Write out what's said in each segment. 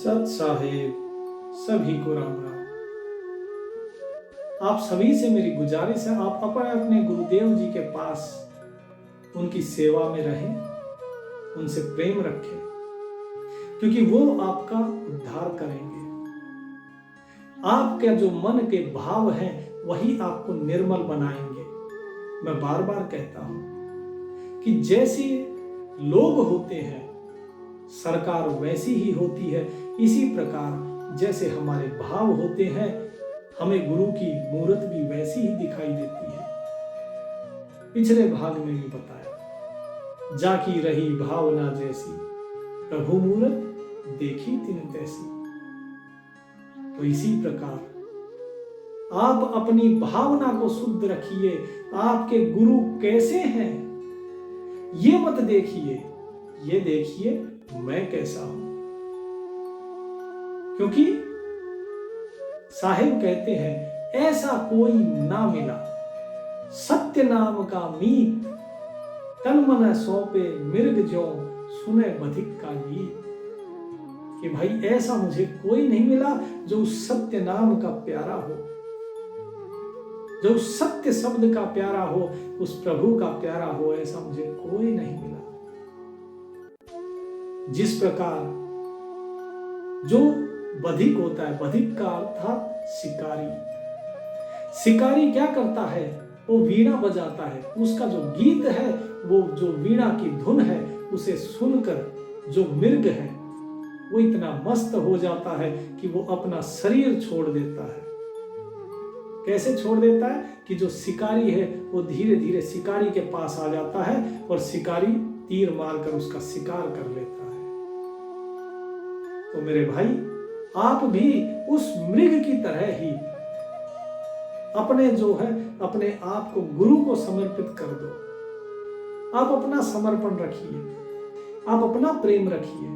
सत साहेब सभी को राम राम। आप सभी से मेरी गुजारिश है, आप अपने अपने गुरुदेव जी के पास उनकी सेवा में रहें, उनसे प्रेम रखें, क्योंकि वो आपका उद्धार करेंगे। आपके जो मन के भाव हैं वही आपको निर्मल बनाएंगे। मैं बार बार कहता हूं कि जैसे लोग होते हैं सरकार वैसी ही होती है, इसी प्रकार जैसे हमारे भाव होते हैं हमें गुरु की मूरत भी वैसी ही दिखाई देती है। पिछले भाग में भी बताया, जाकी रही भावना जैसी प्रभु मूरत देखी तिन तैसी। तो इसी प्रकार आप अपनी भावना को शुद्ध रखिए। आपके गुरु कैसे हैं ये मत देखिए, ये देखिए मैं कैसा हूं। क्योंकि साहिब कहते हैं ऐसा कोई ना मिला सत्य नाम का मीत, तन मन सौंपे मृग ज्यों सुने बधिक का गीत। कि भाई ऐसा मुझे कोई नहीं मिला जो उस सत्य नाम का प्यारा हो, जो उस सत्य शब्द का प्यारा हो, उस प्रभु का प्यारा हो, ऐसा मुझे कोई नहीं मिला। जिस प्रकार जो बधिक होता है, बधिक का अर्थात शिकारी, शिकारी क्या करता है, वो वीणा बजाता है, उसका जो गीत है, वो जो वीणा की धुन है, उसे सुनकर जो मृग है वो इतना मस्त हो जाता है कि वो अपना शरीर छोड़ देता है। कैसे छोड़ देता है कि जो शिकारी है वो धीरे धीरे शिकारी के पास आ जाता है और शिकारी तीर मारकर उसका शिकार कर लेता है। तो मेरे भाई आप भी उस मृग की तरह ही अपने जो है अपने आप को गुरु को समर्पित कर दो। आप अपना समर्पण रखिए, आप अपना प्रेम रखिए,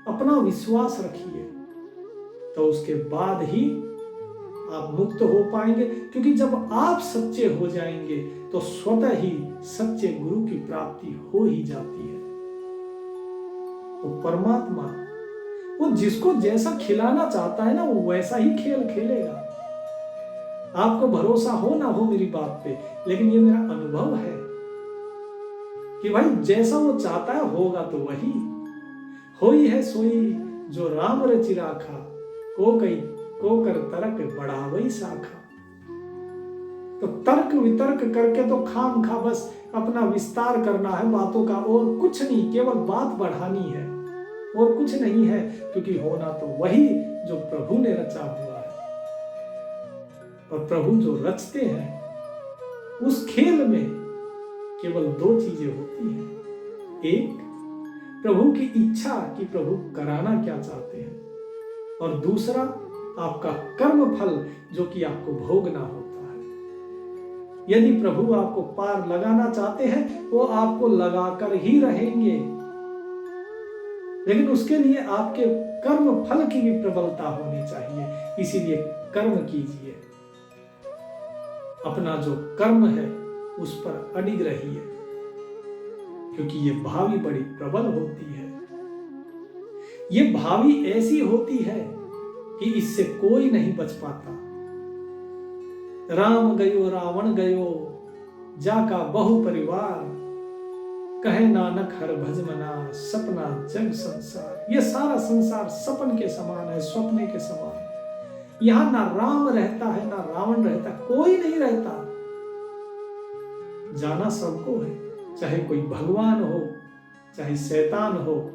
अपना विश्वास रखिए, तो उसके बाद ही आप मुक्त हो पाएंगे। क्योंकि जब आप सच्चे हो जाएंगे तो स्वतः ही सच्चे गुरु की प्राप्ति हो ही जाती है। तो परमात्मा वो जिसको जैसा खिलाना चाहता है ना, वो वैसा ही खेल खेलेगा। आपको भरोसा हो ना हो मेरी बात पे, लेकिन ये मेरा अनुभव है कि भाई जैसा वो चाहता है होगा तो वही होई है सोई जो राम रचि राखा, को कर तर्क बढ़ावई शाखा। तो तर्क वितर्क करके तो खाम खा बस अपना विस्तार करना है बातों का, और कुछ नहीं, केवल बात बढ़ानी है और कुछ नहीं है। क्योंकि होना तो वही जो प्रभु ने रचा हुआ है। और प्रभु जो रचते हैं उस खेल में केवल दो चीजें होती हैं। एक, प्रभु की इच्छा कि प्रभु कराना क्या चाहते हैं, और दूसरा आपका कर्म फल जो कि आपको भोगना होता है। यदि प्रभु आपको पार लगाना चाहते हैं वो आपको लगाकर ही रहेंगे, लेकिन उसके लिए आपके कर्म फल की भी प्रबलता होनी चाहिए। इसीलिए कर्म कीजिए, अपना जो कर्म है उस पर अडिग रहिए, क्योंकि ये भावी बड़ी प्रबल होती है। ये भावी ऐसी होती है कि इससे कोई नहीं बच पाता। राम गयो रावण गयो जाका बहु परिवार, कहे नानक हर भजमना सपना जग संसार। ये सारा संसार सपन के समान है, स्वप्ने के समान। यहां ना राम रहता है ना रावण रहता, कोई नहीं रहता। जाना सबको है, चाहे कोई भगवान हो, चाहे शैतान हो,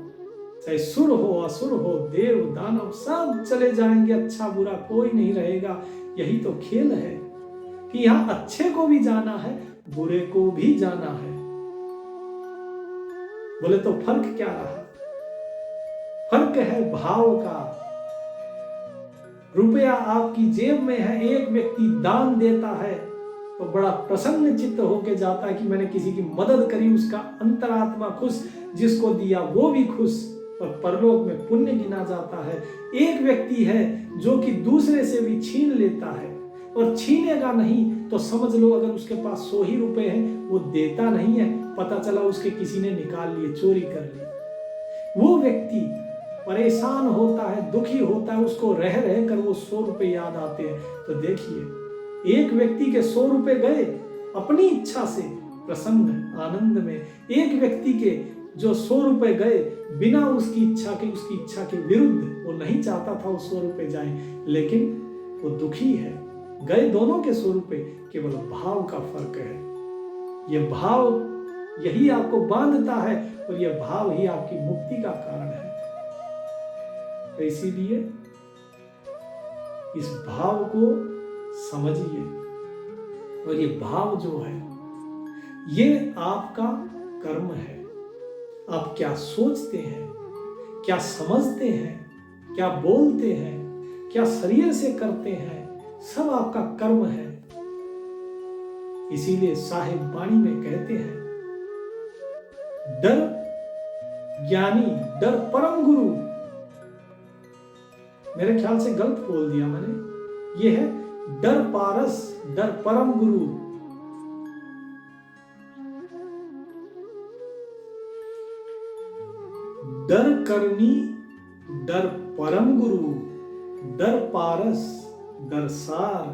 चाहे सुर हो असुर हो, देव दानव, सब चले जाएंगे। अच्छा बुरा कोई नहीं रहेगा। यही तो खेल है कि यहां अच्छे को भी जाना है, बुरे को भी जाना है। बोले तो फर्क क्या रहा? फर्क है भाव का। रुपया आपकी जेब में है, एक व्यक्ति दान देता है तो बड़ा प्रसन्न चित्त होके जाता है कि मैंने किसी की मदद करी, उसका अंतरात्मा खुश, जिसको दिया वो भी खुश, और परलोक में पुण्य गिना जाता है। एक व्यक्ति है जो कि दूसरे से भी छीन लेता है, और छीनेगा नहीं तो समझ लो अगर उसके पास 100 ही रुपए हैं वो देता नहीं है, पता चला उसके किसी ने निकाल लिए, चोरी कर ली। वो व्यक्ति परेशान होता है, दुखी होता है, उसको रह रह कर वो 100 रुपए याद आते हैं। तो देखिए, एक व्यक्ति के 100 रुपए गए अपनी इच्छा से, प्रसन्न आनंद में। एक व्यक्ति के जो 100 रुपए गए बिना उसकी इच्छा के विरुद्ध, वो नहीं चाहता था वो 100 रुपए जाए, लेकिन वो दुखी है। गए दोनों के 100 रुपए, केवल भाव का फर्क है। ये भाव यही आपको बांधता है और यह भाव ही आपकी मुक्ति का कारण है। तो इसीलिए इस भाव को समझिए, और ये भाव जो है ये आपका कर्म है। आप क्या सोचते हैं, क्या समझते हैं, क्या बोलते हैं, क्या शरीर से करते हैं, सब आपका कर्म है। इसीलिए साहिब वाणी में कहते हैं, डर ज्ञानी, डर परम गुरु। मेरे ख्याल से गलत बोल दिया मैंने, यह है डर पारस, डर परम गुरु। डर करनी, डर परम गुरु, डर पारस, डर सार,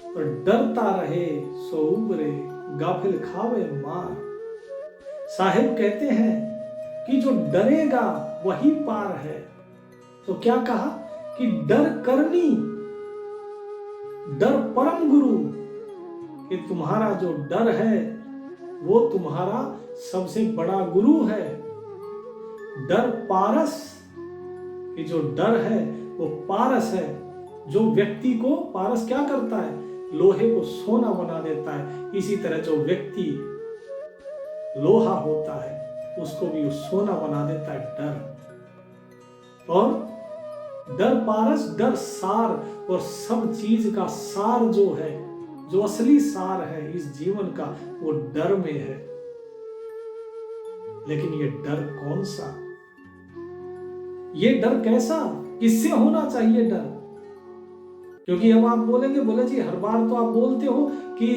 और डरता रहे सो उबरे, गाफिल खावे मार। साहिब कहते हैं कि जो डरेगा वही पार है। तो क्या कहा कि डर करनी, डर परम गुरु, कि तुम्हारा जो डर है वो तुम्हारा सबसे बड़ा गुरु है। डर पारस, कि जो डर है वो पारस है। जो व्यक्ति को, पारस क्या करता है, लोहे को सोना बना देता है। इसी तरह जो व्यक्ति लोहा होता है उसको भी वो सोना बना देता है डर। और डर पारस, डर सार, और सब चीज का सार जो है, जो असली सार है इस जीवन का, वो डर में है। लेकिन ये डर कौन सा, ये डर कैसा, किससे होना चाहिए डर? क्योंकि हम आप बोलेंगे, बोले जी हर बार तो आप बोलते हो कि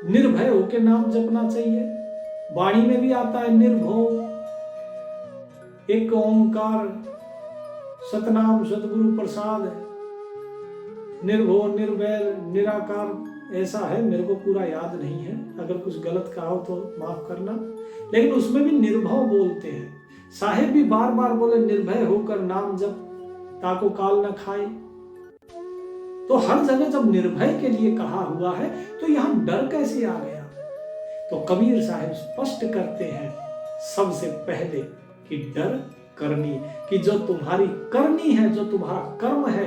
निर्भय होकर नाम जपना चाहिए। वाणी में भी आता है निर्भो, एक ओंकार, सतनाम सतगुरु प्रसाद है, निर्भो निर्भय निराकार, ऐसा है। मेरे को पूरा याद नहीं है, अगर कुछ गलत कहा हो तो माफ करना। लेकिन उसमें भी निर्भव बोलते हैं। साहिब भी बार बार बोले निर्भय होकर नाम जप, ताको काल न खाए। तो हर जगह जब निर्भय के लिए कहा हुआ है तो यहां डर कैसे आ गया? तो कबीर साहिब स्पष्ट करते हैं सबसे पहले कि डर करनी, कि जो तुम्हारी करनी है, जो तुम्हारा कर्म है,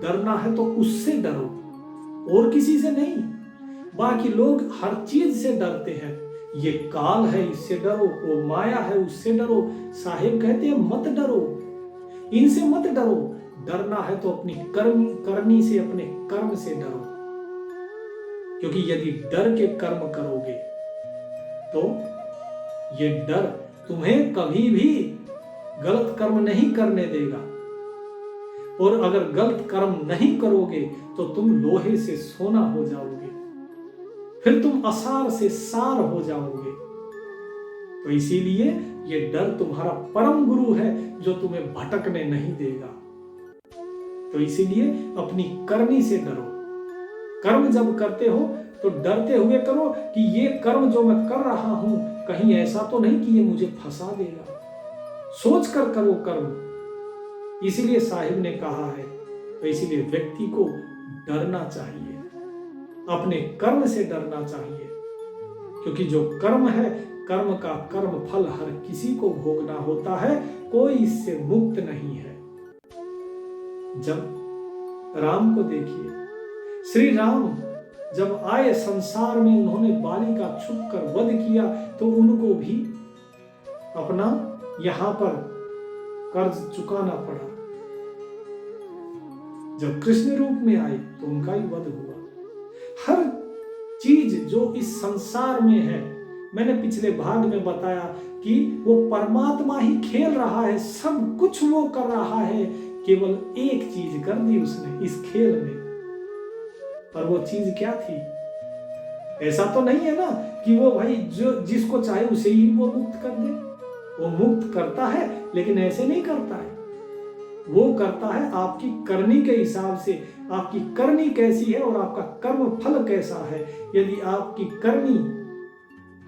डरना है तो उससे डरो, और किसी से नहीं। बाकी लोग हर चीज से डरते हैं, ये काल है इससे डरो, वो माया है उससे डरो। साहिब कहते हैं मत डरो, इनसे मत डरो। डरना है तो अपनी करनी से, अपने कर्म से डरो। क्योंकि यदि डर के कर्म करोगे तो ये डर तुम्हें कभी भी गलत कर्म नहीं करने देगा। और अगर गलत कर्म नहीं करोगे तो तुम लोहे से सोना हो जाओगे, फिर तुम असार से सार हो जाओगे। तो इसीलिए ये डर तुम्हारा परम गुरु है जो तुम्हें भटकने नहीं देगा। तो इसीलिए अपनी करनी से डरो। कर्म जब करते हो तो डरते हुए करो कि ये कर्म जो मैं कर रहा हूं कहीं ऐसा तो नहीं कि ये मुझे फंसा देगा। सोच कर करो कर्म। इसीलिए साहिब ने कहा है, तो इसीलिए व्यक्ति को डरना चाहिए, अपने कर्म से डरना चाहिए। क्योंकि जो कर्म है, कर्म का कर्म फल हर किसी को भोगना होता है, कोई इससे मुक्त नहीं है। जब राम को देखिए, श्री राम जब आए संसार में, उन्होंने बाली का छुप कर वध किया, तो उनको भी अपना यहां पर कर्ज चुकाना पड़ा। जब कृष्ण रूप में आए तो उनका ही वध हुआ। हर चीज जो इस संसार में है, मैंने पिछले भाग में बताया कि वो परमात्मा ही खेल रहा है, सब कुछ वो कर रहा है। केवल एक चीज कर दी उसने इस खेल में, पर वो चीज क्या थी? ऐसा तो नहीं है ना कि वो भाई जो जिसको चाहे उसे ही वो मुक्त कर दे। वो मुक्त करता है लेकिन ऐसे नहीं करता है। वो करता है आपकी करनी के हिसाब से, आपकी करनी कैसी है और आपका कर्म फल कैसा है। यदि आपकी करनी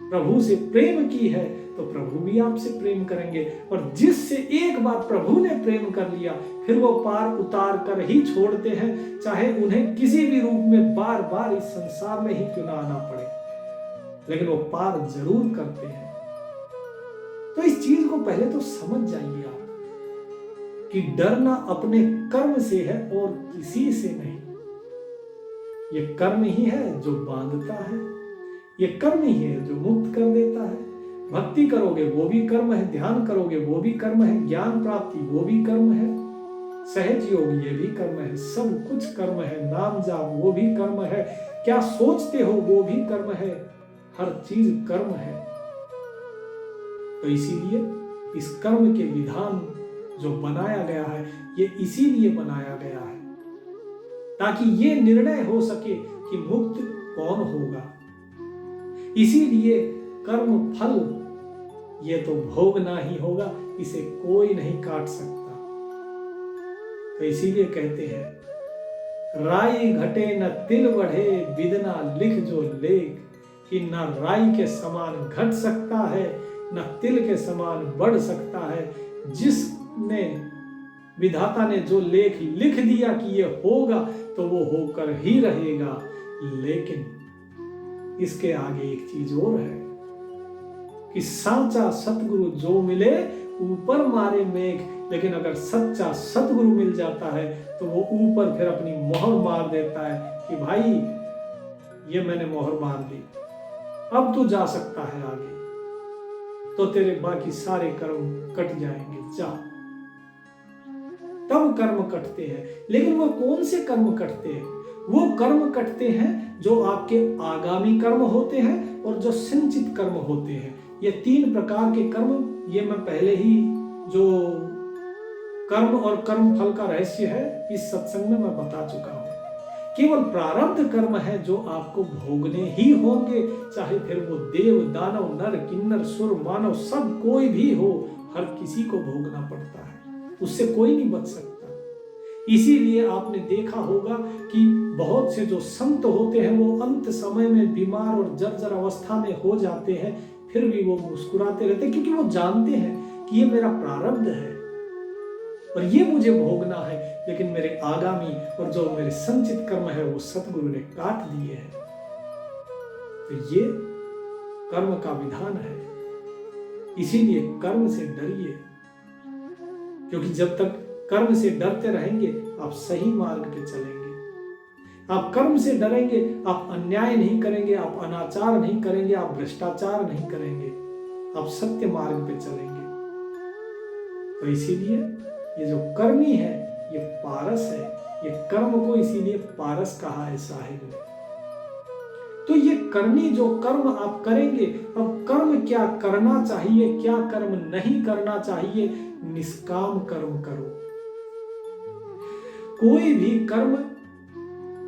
प्रभु से प्रेम की है तो प्रभु भी आपसे प्रेम करेंगे, और जिससे एक बार प्रभु ने प्रेम कर लिया फिर वो पार उतार कर ही छोड़ते हैं, चाहे उन्हें किसी भी रूप में बार बार इस संसार में ही क्यों ना आना पड़े, लेकिन वो पार जरूर करते हैं। तो इस चीज को पहले तो समझ जाइए आप कि डरना अपने कर्म से है और किसी से नहीं। ये कर्म ही है जो बांधता है, ये कर्म ही है जो मुक्त कर देता है। भक्ति करोगे वो भी कर्म है, ध्यान करोगे वो भी कर्म है, ज्ञान प्राप्ति वो भी कर्म है, सहज योग ये भी कर्म है, सब कुछ कर्म है, नाम जाप वो भी कर्म है, क्या सोचते हो वो भी कर्म है, हर चीज कर्म है। तो इसीलिए इस कर्म के विधान जो बनाया गया है ये इसीलिए बनाया गया है ताकि ये निर्णय हो सके कि मुक्त कौन होगा। इसीलिए कर्म फल ये तो भोगना ही होगा, इसे कोई नहीं काट सकता। तो इसीलिए कहते हैं राई घटे न तिल बढ़े, बिदना लिख जो लेख, कि न राई के समान घट सकता है न तिल के समान बढ़ सकता है। जिसने विधाता ने जो लेख लिख दिया कि ये होगा तो वो होकर ही रहेगा। लेकिन इसके आगे एक चीज और है कि साचा सतगुरु जो मिले ऊपर मारे मेघ, लेकिन अगर सच्चा सतगुरु मिल जाता है तो वो ऊपर फिर अपनी मोहर मार देता है कि भाई ये मैंने मोहर मार दी, अब तू जा सकता है आगे, तो तेरे बाकी सारे कर्म कट जाएंगे, जा। तब कर्म कटते हैं। लेकिन वो कौन से कर्म कटते हैं? वो कर्म कटते हैं जो आपके आगामी कर्म होते हैं और जो संचित कर्म होते हैं। ये 3 प्रकार के कर्म, ये मैं पहले ही जो कर्म और कर्म फल का रहस्य है इस सत्संग में मैं बता चुका हूं। केवल प्रारब्ध कर्म है जो आपको भोगने ही होंगे, चाहे फिर वो देव दानव नर किन्नर सुर मानव सब कोई भी हो, हर किसी को भोगना पड़ता है, उससे कोई नहीं बच सकता। इसीलिए आपने देखा होगा कि बहुत से जो संत होते हैं वो अंत समय में बीमार और जर्जर अवस्था में हो जाते हैं, फिर भी वो मुस्कुराते रहते हैं, क्योंकि वो जानते हैं कि ये मेरा प्रारब्ध है और ये मुझे भोगना है, लेकिन मेरे आगामी और जो मेरे संचित कर्म है वो सतगुरु ने काट दिए हैं। तो ये कर्म का विधान है। इसीलिए कर्म से डरिए, क्योंकि जब तक कर्म से डरते रहेंगे आप सही मार्ग पे चलेंगे। आप कर्म से डरेंगे, आप अन्याय नहीं करेंगे, आप अनाचार नहीं करेंगे, आप भ्रष्टाचार नहीं करेंगे, आप सत्य मार्ग पे चलेंगे। तो इसीलिए ये जो कर्मी है ये पारस है, ये कर्म को इसीलिए पारस कहा है साहिब ने। तो ये कर्मी जो कर्म आप करेंगे, अब कर्म क्या करना चाहिए, क्या कर्म नहीं करना चाहिए, निष्काम कर्म करो। कोई भी कर्म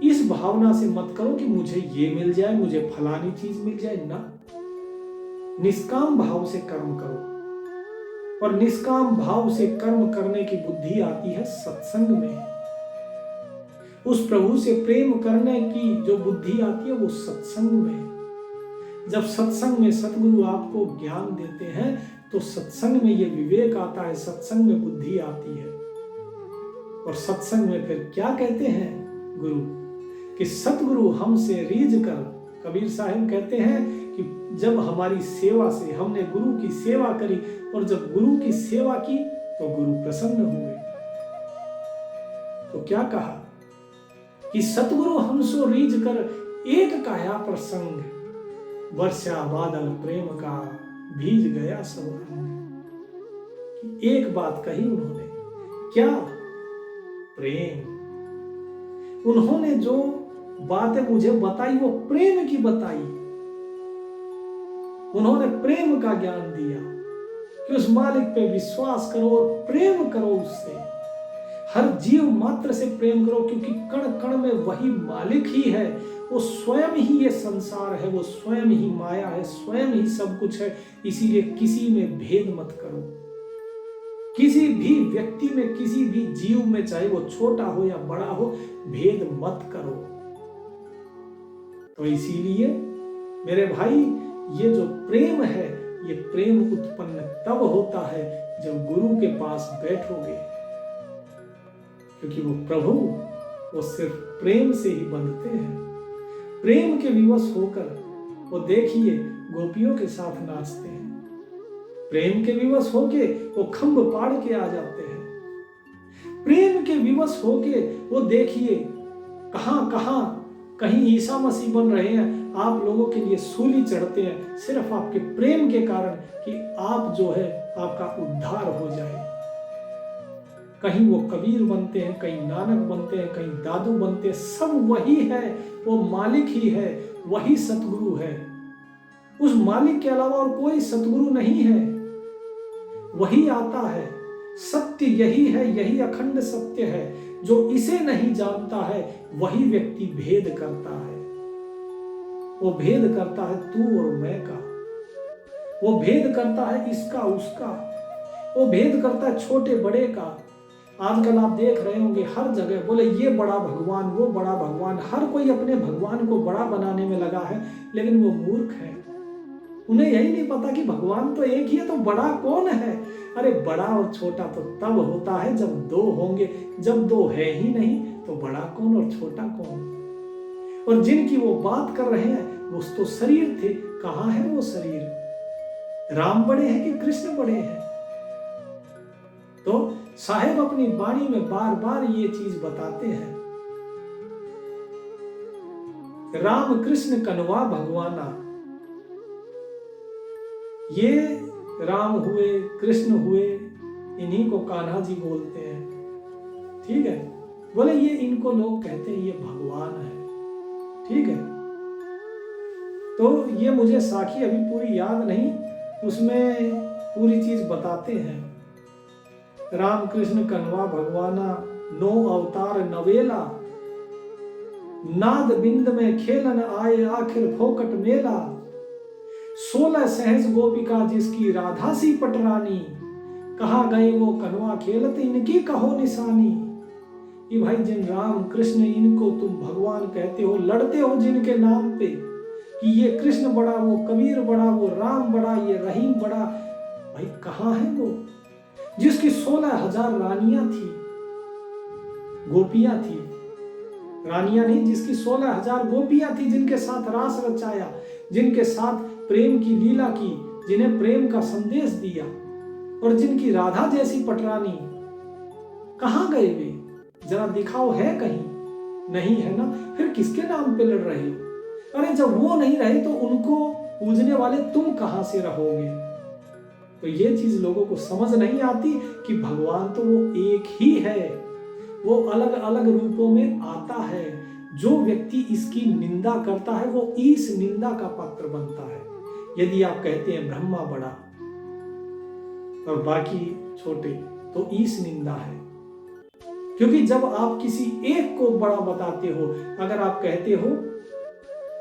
इस भावना से मत करो कि मुझे ये मिल जाए, मुझे फलानी चीज मिल जाए, ना। निष्काम भाव से कर्म करो, और निष्काम भाव से कर्म करने की बुद्धि आती है सत्संग में। उस प्रभु से प्रेम करने की जो बुद्धि आती है वो सत्संग में। जब सत्संग में सतगुरु आपको ज्ञान देते हैं तो सत्संग में ये विवेक आता है, सत्संग में बुद्धि आती है। और सत्संग में फिर क्या कहते हैं गुरु कि सतगुरु हमसे रीझ कर, कबीर साहिब कहते हैं कि जब हमारी सेवा से हमने गुरु की सेवा करी और जब गुरु की सेवा की तो गुरु प्रसन्न हुए। तो क्या कहा कि सतगुरु हमसो रीझ कर एक काया प्रसंग, वर्षा बादल प्रेम का भीज गया सब अंग। एक बात कही उन्होंने, क्या? प्रेम। उन्होंने जो बातें मुझे बताई वो प्रेम की बताई। उन्होंने प्रेम का ज्ञान दिया कि उस मालिक पे विश्वास करो और प्रेम करो उससे, हर जीव मात्र से प्रेम करो, क्योंकि कण कण में वही मालिक ही है। वो स्वयं ही ये संसार है, वो स्वयं ही माया है, स्वयं ही सब कुछ है। इसीलिए किसी में भेद मत करो। किसी भी व्यक्ति में, किसी भी जीव में, चाहे वो छोटा हो या बड़ा हो, भेद मत करो। तो इसीलिए मेरे भाई, ये जो प्रेम है, ये प्रेम उत्पन्न तब होता है जब गुरु के पास बैठोगे, क्योंकि वो प्रभु, वो सिर्फ प्रेम से ही बंधते हैं। प्रेम के विवश होकर वो देखिए गोपियों के साथ नाचते हैं, प्रेम के विवश होके वो खंभ पाड़ के आ जाते हैं, प्रेम के विवश होके वो देखिए कहां कहां, कहीं ईसा मसीह बन रहे हैं, आप लोगों के लिए सूली चढ़ते हैं, सिर्फ आपके प्रेम के कारण कि आप जो है आपका उद्धार हो जाए। कहीं वो कबीर बनते हैं, कहीं नानक बनते हैं, कहीं दादू बनते हैं, सब वही है, वो मालिक ही है, वही सतगुरु है। उस मालिक के अलावा और कोई सतगुरु नहीं है, वही आता है। सत्य यही है, यही अखंड सत्य है। जो इसे नहीं जानता है वही व्यक्ति भेद करता है। वो भेद करता है तू और मैं का, वो भेद करता है इसका उसका, वो भेद करता है छोटे बड़े का। आजकल आप देख रहे होंगे हर जगह बोले ये बड़ा भगवान, वो बड़ा भगवान, हर कोई अपने भगवान को बड़ा बनाने में लगा है, लेकिन वो मूर्ख है। उन्हें यही नहीं पता कि भगवान तो एक ही है, तो बड़ा कौन है। अरे बड़ा और छोटा तो तब होता है जब दो होंगे, जब दो है ही नहीं तो बड़ा कौन और छोटा कौन। और जिनकी वो बात कर रहे हैं वो तो शरीर थे, कहाँ है वो शरीर। राम बड़े हैं कि कृष्ण बड़े हैं। तो साहेब अपनी वाणी में बार बार ये चीज बताते हैं, राम कृष्ण कन्वा भगवाना। ये राम हुए, कृष्ण हुए, इन्हीं को कान्हा जी बोलते हैं, ठीक है। बोले ये इनको लोग कहते हैं ये भगवान है, ठीक है। तो ये मुझे साखी अभी पूरी याद नहीं, उसमें पूरी चीज बताते हैं। राम कृष्ण कन्वा भगवाना, 9 अवतार नवेला, नाद बिंद में खेलन आए आखिर फोकट मेला। 16 सहज गोपिका जिसकी राधा सी पटरानी, कहा गए वो कन्वा खेलत इनकी कहो निशानी। कि भाई जिन राम कृष्ण इनको तुम भगवान कहते हो, लड़ते हो जिनके नाम पे कि ये कृष्ण बड़ा, वो कबीर बड़ा, वो राम बड़ा, ये रहीम बड़ा, भाई कहाँ है वो जिसकी 16,000 रानियां थी, गोपियां थी, रानियां नहीं, जिसकी 16,000 गोपियां थी, जिनके साथ रास रचाया, जिनके साथ प्रेम की लीला की, जिन्हें प्रेम का संदेश दिया, और जिनकी राधा जैसी पटरानी, कहां गए वे? जरा दिखाओ, है कहीं? नहीं है ना, फिर किसके नाम पे लड़ रहे हो? अरे जब वो नहीं रहे तो उनको पूजने वाले तुम कहां से रहोगे? तो ये चीज लोगों को समझ नहीं आती कि भगवान तो वो एक ही है, वो अलग अलग रूपों में आता है। जो व्यक्ति इसकी निंदा करता है वो इस निंदा का पात्र बनता है। यदि आप कहते हैं ब्रह्मा बड़ा और बाकी छोटे, तो ईश निंदा है। क्योंकि जब आप किसी एक को बड़ा बताते हो, अगर आप कहते हो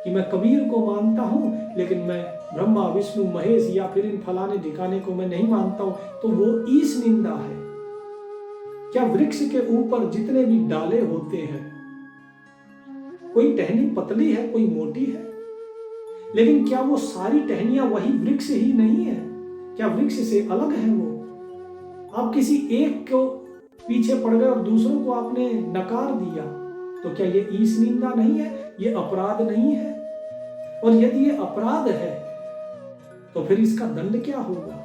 कि मैं कबीर को मानता हूं लेकिन मैं ब्रह्मा विष्णु महेश या फिर इन फलाने ठिकाने को मैं नहीं मानता हूं, तो वो ईश निंदा है। क्या वृक्ष के ऊपर जितने भी डाले होते हैं, कोई टहनी पतली है, कोई मोटी है, लेकिन क्या वो सारी टहनियां वही वृक्ष ही नहीं है? क्या वृक्ष से अलग है वो? आप किसी एक को पीछे पड़ गए और दूसरों को आपने नकार दिया, तो क्या ये ईश निंदा नहीं है? ये अपराध नहीं है? और यदि ये अपराध है तो फिर इसका दंड क्या होगा?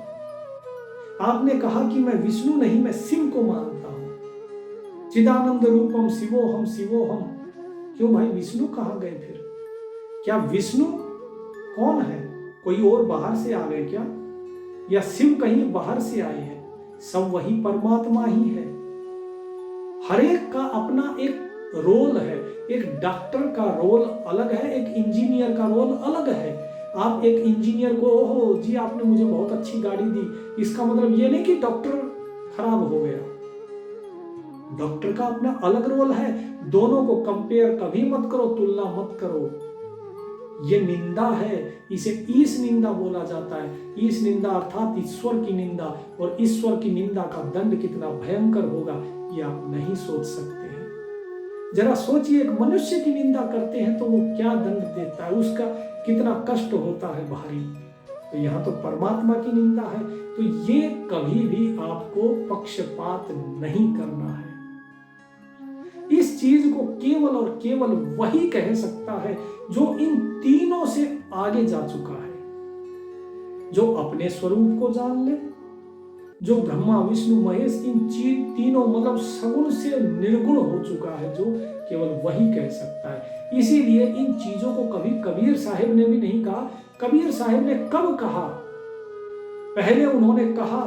आपने कहा कि मैं विष्णु नहीं, मैं शिव को मानता हूं, चिदानंद रूपम शिवोहम शिवोहम। क्यों भाई, विष्णु कहां गए फिर? क्या विष्णु कौन है? कोई और बाहर से आ गए क्या? या शिव कहीं बाहर से आए हैं? सब वही परमात्मा ही है। हर एक का अपना एक रोल है। एक डॉक्टर का रोल अलग है, एक इंजीनियर का रोल अलग है। आप एक इंजीनियर को, ओहो जी आपने मुझे बहुत अच्छी गाड़ी दी, इसका मतलब ये नहीं कि डॉक्टर खराब हो गया। डॉक्टर का अपना अलग रोल है। दोनों को कंपेयर कभी मत करो, तुलना मत करो। ये निंदा है, इसे ईश निंदा बोला जाता है। ईश निंदा अर्थात ईश्वर की निंदा, और ईश्वर की निंदा का दंड कितना भयंकर होगा ये आप नहीं सोच सकते हैं। जरा सोचिए, एक मनुष्य की निंदा करते हैं तो वो क्या दंड देता है, उसका कितना कष्ट होता है भारी। तो यहाँ तो परमात्मा की निंदा है, तो ये कभी भी आपको पक्षपात नहीं करना है। इस चीज को केवल और केवल वही कह सकता है जो इन तीनों से आगे जा चुका है, जो अपने स्वरूप को जान ले, जो ब्रह्मा विष्णु महेश इन तीनों मतलब सगुण से निर्गुण हो चुका है, जो केवल वही कह सकता है। इसीलिए इन चीजों को कभी कबीर साहिब ने भी नहीं कहा। कबीर साहिब ने कब कहा? पहले उन्होंने कहा,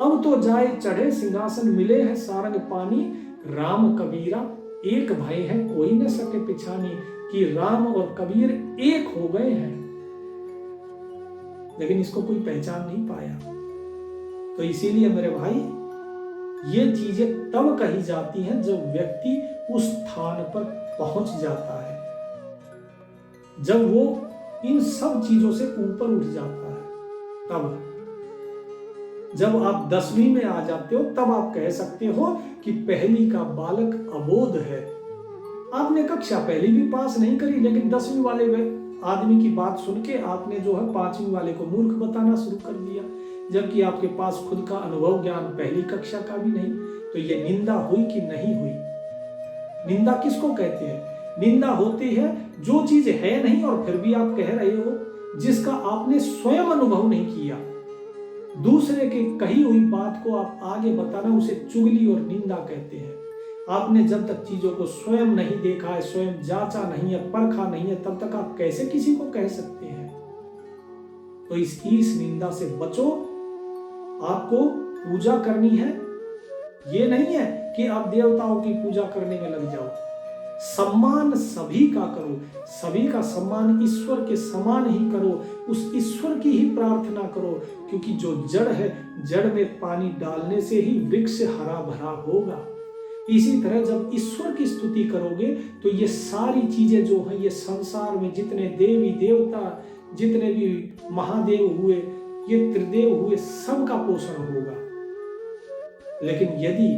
अब तो जाए चढ़े सिंहासन, मिले है सारंग पानी, राम कबीरा एक भय है कोई न सके पिछानी। कि राम और कबीर एक हो गए हैं, लेकिन इसको कोई पहचान नहीं पाया। तो इसीलिए मेरे भाई, ये चीजें तब कही जाती हैं जब व्यक्ति उस स्थान पर पहुंच जाता है, जब वो इन सब चीजों से ऊपर उठ जाता है। तब जब आप 10वीं में आ जाते हो तब आप कह सकते हो कि पहली का बालक अबोध है। आपने कक्षा पहली भी पास नहीं करी, लेकिन 10वीं वाले आदमी की बात सुन के आपने जो है 5वीं वाले को मूर्ख बताना शुरू कर दिया, जबकि आपके पास खुद का अनुभव ज्ञान पहली कक्षा का भी नहीं। तो ये निंदा हुई कि नहीं हुई? निंदा किसको कहते हैं? निंदा होती है जो चीज है नहीं और फिर भी आप कह रहे हो, जिसका आपने स्वयं अनुभव नहीं किया। दूसरे के कही हुई बात को आप आगे बताना, उसे चुगली और निंदा कहते हैं। आपने जब तक चीजों को स्वयं नहीं देखा है, स्वयं जांचा नहीं है, परखा नहीं है, तब तक आप कैसे किसी को कह सकते हैं? तो इस निंदा से बचो। आपको पूजा करनी है, ये नहीं है कि आप देवताओं की पूजा करने में लग जाओ। सम्मान सभी का करो, सभी का सम्मान ईश्वर के समान ही करो, उस ईश्वर की ही प्रार्थना करो, क्योंकि जो जड़ है, जड़ में पानी डालने से ही वृक्ष हरा भरा होगा। इसी तरह जब ईश्वर की स्तुति करोगे तो ये सारी चीजें जो है, ये संसार में जितने देवी देवता, जितने भी महादेव हुए, ये त्रिदेव हुए, सबका पोषण होगा। लेकिन यदि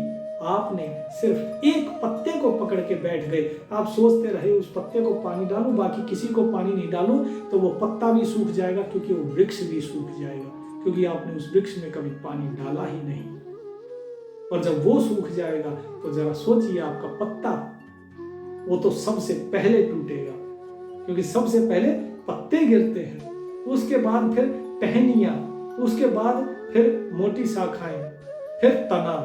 आपने सिर्फ एक पत्ते को पकड़ के बैठ गए, आप सोचते रहे उस पत्ते को पानी डालूं, बाकी किसी को पानी नहीं डालूं, तो वो पत्ता भी सूख जाएगा, क्योंकि वो वृक्ष भी सूख जाएगा, क्योंकि आपने उस वृक्ष में कभी पानी डाला ही नहीं। और जब वो सूख जाएगा तो जरा सोचिए, आपका पत्ता वो तो सबसे पहले टूटेगा, क्योंकि सबसे पहले पत्ते गिरते हैं, उसके बाद फिर टहनियां, उसके बाद फिर मोटी शाखाएं, फिर तना,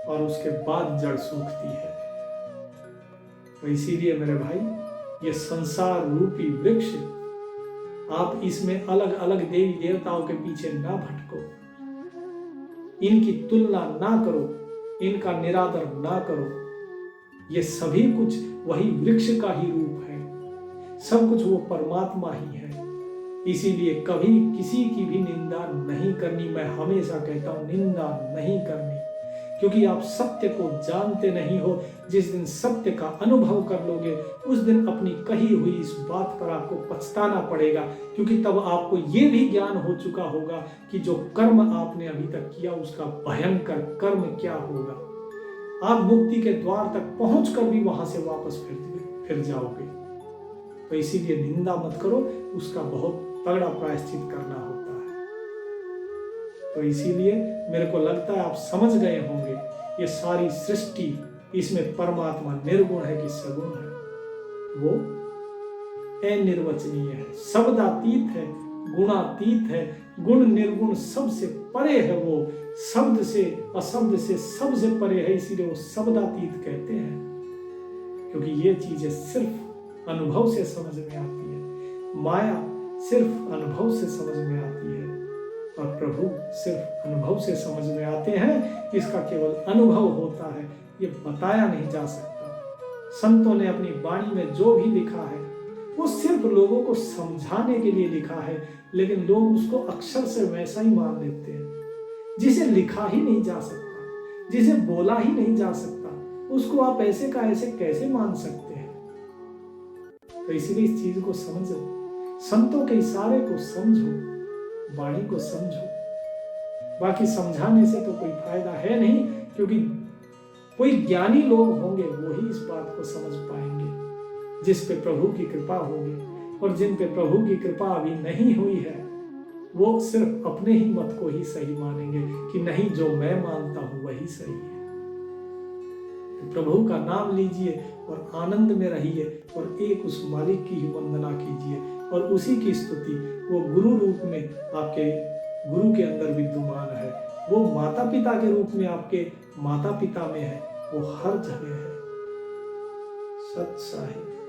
और उसके बाद जड़ सूखती है। तो इसीलिए मेरे भाई, ये संसार रूपी वृक्ष, आप इसमें अलग अलग देवी देवताओं के पीछे ना भटको, इनकी तुलना ना करो, इनका निरादर ना करो। ये सभी कुछ वही वृक्ष का ही रूप है, सब कुछ वो परमात्मा ही है। इसीलिए कभी किसी की भी निंदा नहीं करनी। मैं हमेशा कहता हूं, निंदा नहीं करनी, क्योंकि आप सत्य को जानते नहीं हो। जिस दिन सत्य का अनुभव कर लोगे, उस दिन अपनी कही हुई इस बात पर आपको पछताना पड़ेगा, क्योंकि तब आपको ये भी ज्ञान हो चुका होगा कि जो कर्म आपने अभी तक किया, उसका भयंकर कर्म क्या होगा। आप मुक्ति के द्वार तक पहुंचकर भी वहां से वापस फिर जाओगे। तो इसीलिए निंदा मत करो, उसका बहुत तगड़ा प्रायश्चित करना होता है। तो इसीलिए मेरे को लगता है आप समझ गए होंगे, ये सारी सृष्टि, इसमें परमात्मा निर्गुण है कि सगुण है, वो अनिर्वचनीय है, शब्दातीत है, गुणातीत है, गुण निर्गुण सबसे परे है। वो शब्द से, अशब्द से सबसे परे है, इसीलिए वो शब्दातीत कहते हैं, क्योंकि ये चीजें सिर्फ अनुभव से समझ में आती है। माया सिर्फ अनुभव से समझ में आती है, और प्रभु सिर्फ अनुभव से समझ में आते हैं। इसका केवल अनुभव होता है, ये बताया नहीं जा सकता। संतों ने अपनी वाणी में जो भी लिखा है, वो सिर्फ लोगों को समझाने के लिए लिखा है, लेकिन लोग उसको अक्षर से वैसा ही मान लेते हैं। जिसे लिखा ही नहीं जा सकता, जिसे बोला ही नहीं जा सकता, उसको आप ऐसे का ऐसे कैसे मान सकते हैं? तो इसलिए इस चीज को समझो, संतों के इशारे को समझो, वाणी को समझो। बाकी समझाने से तो कोई फायदा है नहीं, क्योंकि कोई ज्ञानी लोग होंगे वो ही इस बात को समझ पाएंगे, जिस पे प्रभु की कृपा होगी। और जिन पे प्रभु की कृपा अभी नहीं हुई है वो सिर्फ अपने ही मत को ही सही मानेंगे कि नहीं, जो मैं मानता हूं वही सही है। तो प्रभु का नाम लीजिए और आनंद में रहिए और एक उस मालिक की ही वंदना कीजिए और उसी की स्तुति, वो गुरु रूप में आपके गुरु के अंदर विद्यमान है, वो माता पिता के रूप में आपके माता पिता में है, वो हर जगह है। सत साहिब।